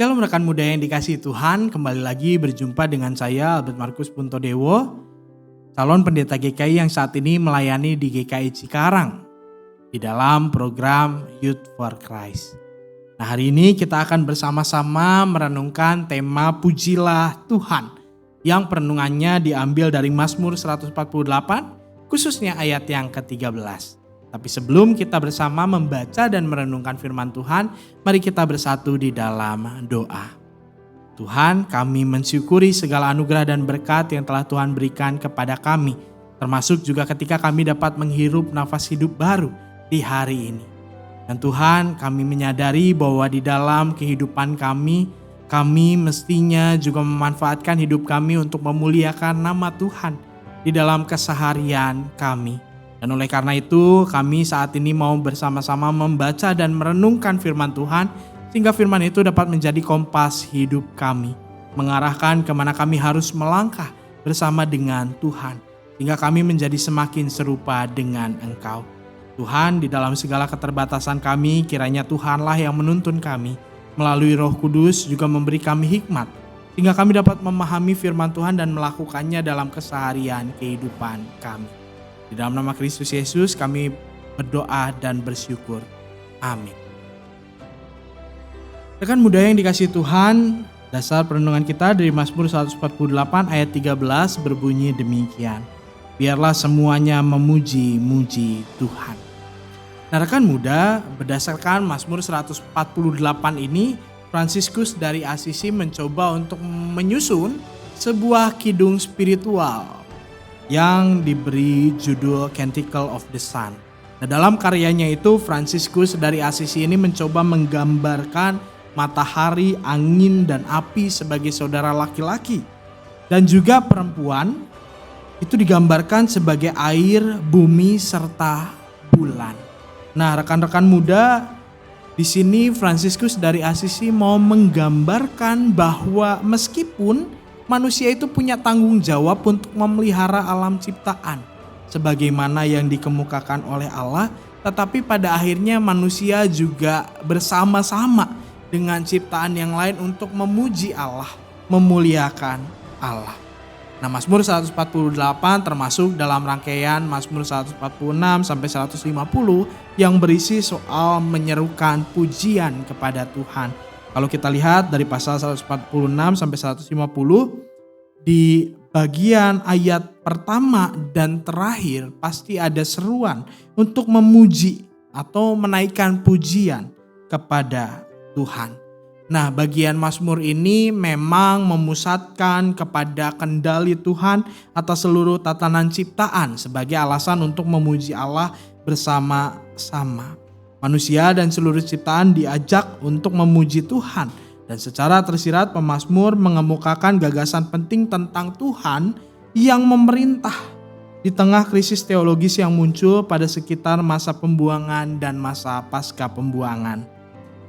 Shalom rekan muda yang dikasihi Tuhan, kembali lagi berjumpa dengan saya Albert Markus Puntodewo, calon pendeta GKI yang saat ini melayani di GKI Cikarang di dalam program Youth for Christ. Nah, hari ini kita akan bersama-sama merenungkan tema Pujilah Tuhan yang perenungannya diambil dari Mazmur 148, khususnya ayat yang ke-13. Tapi sebelum kita bersama membaca dan merenungkan firman Tuhan, mari kita bersatu di dalam doa. Tuhan, kami mensyukuri segala anugerah dan berkat yang telah Tuhan berikan kepada kami, termasuk juga ketika kami dapat menghirup nafas hidup baru di hari ini. Dan Tuhan, kami menyadari bahwa di dalam kehidupan kami mestinya juga memanfaatkan hidup kami untuk memuliakan nama Tuhan di dalam keseharian kami. Dan oleh karena itu kami saat ini mau bersama-sama membaca dan merenungkan firman Tuhan sehingga firman itu dapat menjadi kompas hidup kami, mengarahkan kemana kami harus melangkah bersama dengan Tuhan sehingga kami menjadi semakin serupa dengan Engkau. Tuhan, di dalam segala keterbatasan kami kiranya Tuhanlah yang menuntun kami melalui Roh Kudus, juga memberi kami hikmat sehingga kami dapat memahami firman Tuhan dan melakukannya dalam keseharian kehidupan kami. Di dalam nama Kristus Yesus kami berdoa dan bersyukur. Amin. Rekan muda yang dikasihi Tuhan, dasar perenungan kita dari Mazmur 148 ayat 13 berbunyi demikian. Biarlah semuanya memuji-muji Tuhan. Nah, rekan muda, berdasarkan Mazmur 148 ini, Fransiskus dari Asisi mencoba untuk menyusun sebuah kidung spiritual yang diberi judul Canticle of the Sun. Nah, dalam karyanya itu Fransiskus dari Asisi ini mencoba menggambarkan matahari, angin, dan api sebagai saudara laki-laki. Dan juga perempuan itu digambarkan sebagai air, bumi, serta bulan. Nah, rekan-rekan muda, di sini Fransiskus dari Asisi mau menggambarkan bahwa meskipun manusia itu punya tanggung jawab untuk memelihara alam ciptaan sebagaimana yang dikemukakan oleh Allah, tetapi pada akhirnya manusia juga bersama-sama dengan ciptaan yang lain untuk memuji Allah, memuliakan Allah. Nah, Mazmur 148 termasuk dalam rangkaian Mazmur 146 sampai 150 yang berisi soal menyerukan pujian kepada Tuhan. Kalau kita lihat dari pasal 146 sampai 150, di bagian ayat pertama dan terakhir pasti ada seruan untuk memuji atau menaikkan pujian kepada Tuhan. Nah, bagian Mazmur ini memang memusatkan kepada kendali Tuhan atas seluruh tatanan ciptaan sebagai alasan untuk memuji Allah bersama-sama. Manusia dan seluruh ciptaan diajak untuk memuji Tuhan. Dan secara tersirat pemazmur mengemukakan gagasan penting tentang Tuhan yang memerintah di tengah krisis teologis yang muncul pada sekitar masa pembuangan dan masa pasca pembuangan.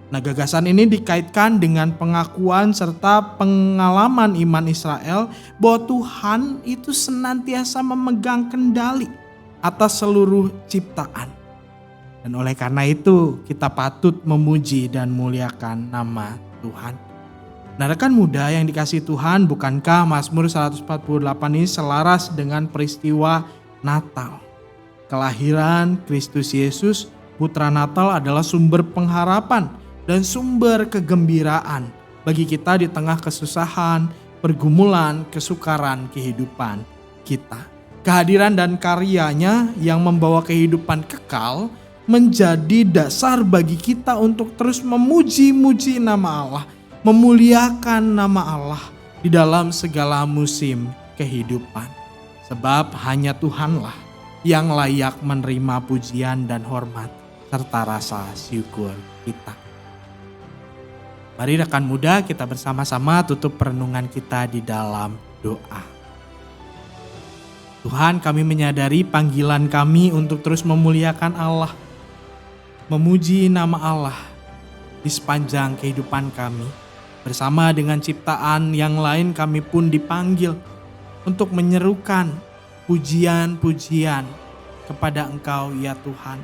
Nah, gagasan ini dikaitkan dengan pengakuan serta pengalaman iman Israel bahwa Tuhan itu senantiasa memegang kendali atas seluruh ciptaan. Dan oleh karena itu kita patut memuji dan muliakan nama Tuhan. Nah, rekan muda yang dikasihi Tuhan, bukankah Mazmur 148 ini selaras dengan peristiwa Natal? Kelahiran Kristus Yesus, Putra Natal adalah sumber pengharapan dan sumber kegembiraan bagi kita di tengah kesusahan, pergumulan, kesukaran kehidupan kita. Kehadiran dan karyanya yang membawa kehidupan kekal menjadi dasar bagi kita untuk terus memuji-muji nama Allah, memuliakan nama Allah di dalam segala musim kehidupan. Sebab hanya Tuhanlah yang layak menerima pujian dan hormat serta rasa syukur kita. Mari rekan muda kita bersama-sama tutup perenungan kita di dalam doa. Tuhan, kami menyadari panggilan kami untuk terus memuliakan Allah, memuji nama Allah di sepanjang kehidupan kami. Bersama dengan ciptaan yang lain kami pun dipanggil untuk menyerukan pujian-pujian kepada Engkau ya Tuhan.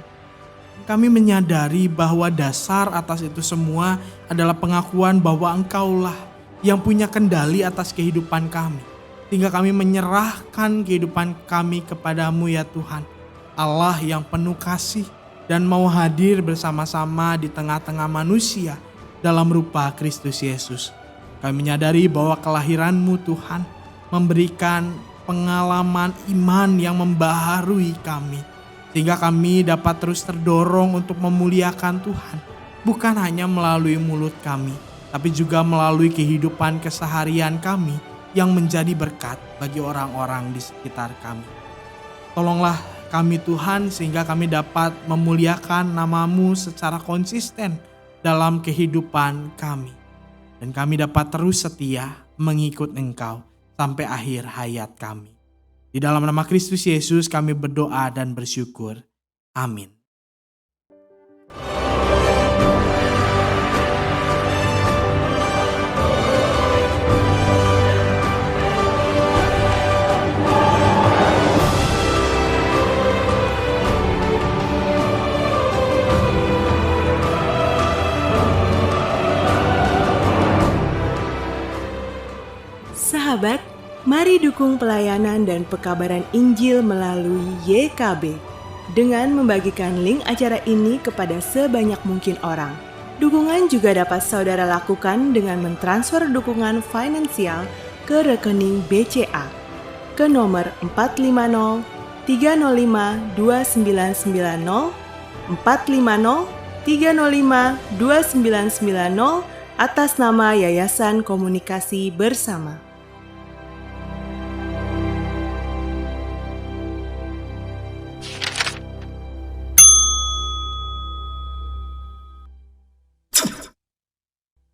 Kami menyadari bahwa dasar atas itu semua adalah pengakuan bahwa Engkaulah yang punya kendali atas kehidupan kami. Sehingga kami menyerahkan kehidupan kami kepadamu ya Tuhan. Allah yang penuh kasih dan mau hadir bersama-sama di tengah-tengah manusia dalam rupa Kristus Yesus. Kami menyadari bahwa kelahiran-Mu Tuhan memberikan pengalaman iman yang membaharui kami. Sehingga kami dapat terus terdorong untuk memuliakan Tuhan. Bukan hanya melalui mulut kami, tapi juga melalui kehidupan keseharian kami yang menjadi berkat bagi orang-orang di sekitar kami. Tolonglah kami Tuhan sehingga kami dapat memuliakan nama-Mu secara konsisten dalam kehidupan kami. Dan kami dapat terus setia mengikut Engkau sampai akhir hayat kami. Di dalam nama Kristus Yesus kami berdoa dan bersyukur. Amin. Sahabat, mari dukung pelayanan dan pekabaran Injil melalui YKB dengan membagikan link acara ini kepada sebanyak mungkin orang. Dukungan juga dapat saudara lakukan dengan mentransfer dukungan finansial ke rekening BCA ke nomor 450 305 2990 450 305 2990 atas nama Yayasan Komunikasi Bersama.